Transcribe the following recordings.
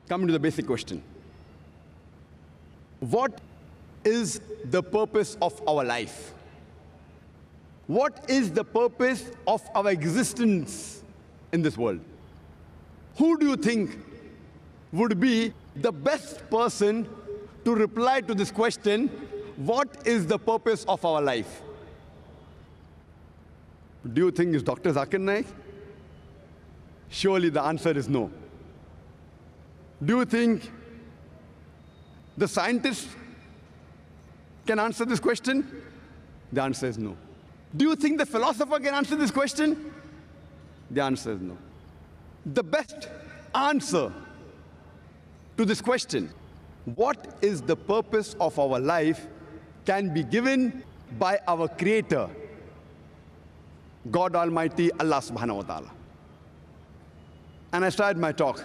Coming to the basic question. What is the purpose of our life? What is the purpose of our existence in this world? Who do you think would be the best person to reply to this question, what is the purpose of our life? Do you think it's Dr. Zakir Naik? Surely the answer is no. Do you think the scientist can answer this question? The answer is no. Do you think the philosopher can answer this question? The answer is no. The best answer to this question, what is the purpose of our life, can be given by our Creator, God Almighty, Allah subhanahu wa ta'ala. And I started my talk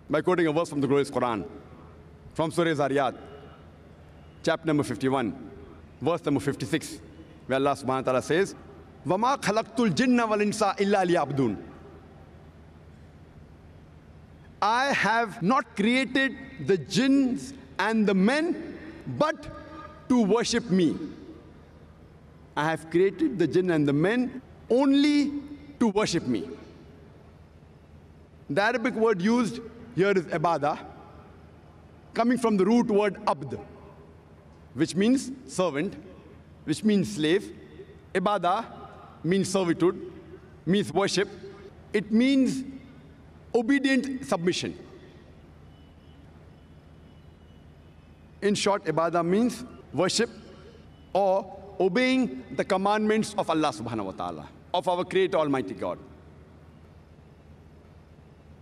by quoting a verse from the glorious Quran, from Surah Zariyat, chapter number 51, verse number 56, where Allah subhanahu wa ta'ala says, وَمَا خَلَقْتُ الْجِنَّ وَالْإِنسَ إِلَّا لِيَعْبُدُونَ. I have not created the jinns and the men, but to worship me. I have created the jinn and the men only to worship me. The Arabic word used here is ibadah, coming from the root word abd, which means servant, which means slave. Ibadah means servitude, means worship. It means obedient submission. In short, ibadah means worship or obeying the commandments of Allah subhanahu wa ta'ala, of our Creator Almighty God.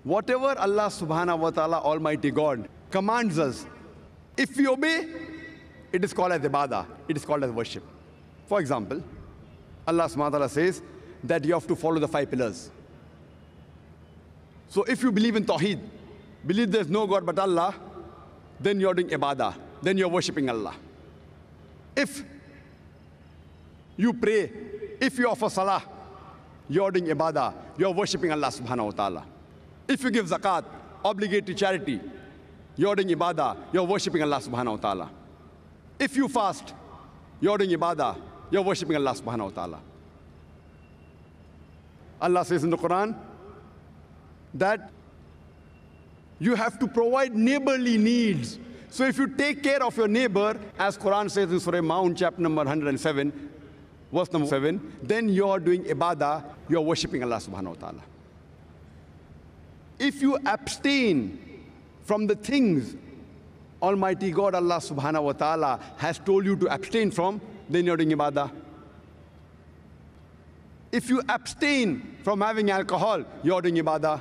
Whatever Allah subhanahu wa ta'ala Almighty God commands us, if we obey, it is called as ibadah, it is called as worship. For example, Allah subhanahu wa ta'ala says that you have to follow the 5 pillars. So if you believe in Tawheed, believe there's no God but Allah, then you're doing ibadah, then you're worshipping Allah. If you pray, if you offer salah, you're doing ibadah, you're worshipping Allah subhanahu wa ta'ala. If you give zakat, obligatory charity, you're doing ibadah, you're worshipping Allah subhanahu wa ta'ala. If you fast, you're doing ibadah, you're worshipping Allah subhanahu wa ta'ala. Allah says in the Quran that you have to provide neighborly needs. So if you take care of your neighbor, as Quran says in Surah Maun, chapter number 107, verse number 7, then you're doing ibadah, you're worshipping Allah subhanahu wa ta'ala. If you abstain from the things Almighty God, Allah subhanahu wa ta'ala, has told you to abstain from, then you're doing ibadah. If you abstain from having alcohol, you're doing ibadah.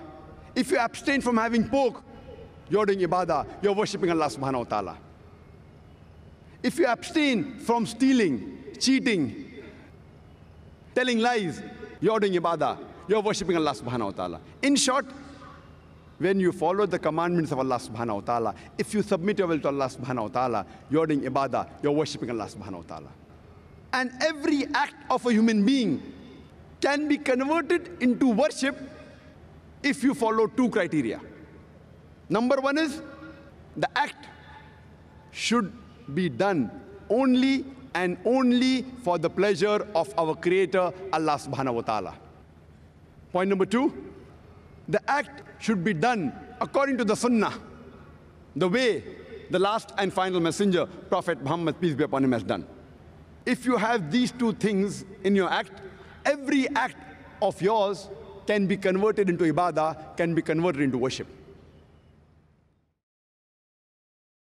If you abstain from having pork, you're doing ibadah, you're worshipping Allah subhanahu wa ta'ala. If you abstain from stealing, cheating, telling lies, you're doing ibadah, you're worshipping Allah subhanahu wa ta'ala. In short, when you follow the commandments of Allah subhanahu wa ta'ala, if you submit your will to Allah subhanahu wa ta'ala, you're doing ibadah, you're worshipping Allah subhanahu wa ta'ala. And every act of a human being can be converted into worship if you follow 2 criteria. Number 1 is, the act should be done only and only for the pleasure of our Creator, Allah subhanahu wa ta'ala. Point number 2, the act should be done according to the sunnah, the way the last and final messenger, Prophet Muhammad, peace be upon him, has done. If you have these 2 things in your act, every act of yours can be converted into ibadah, can be converted into worship.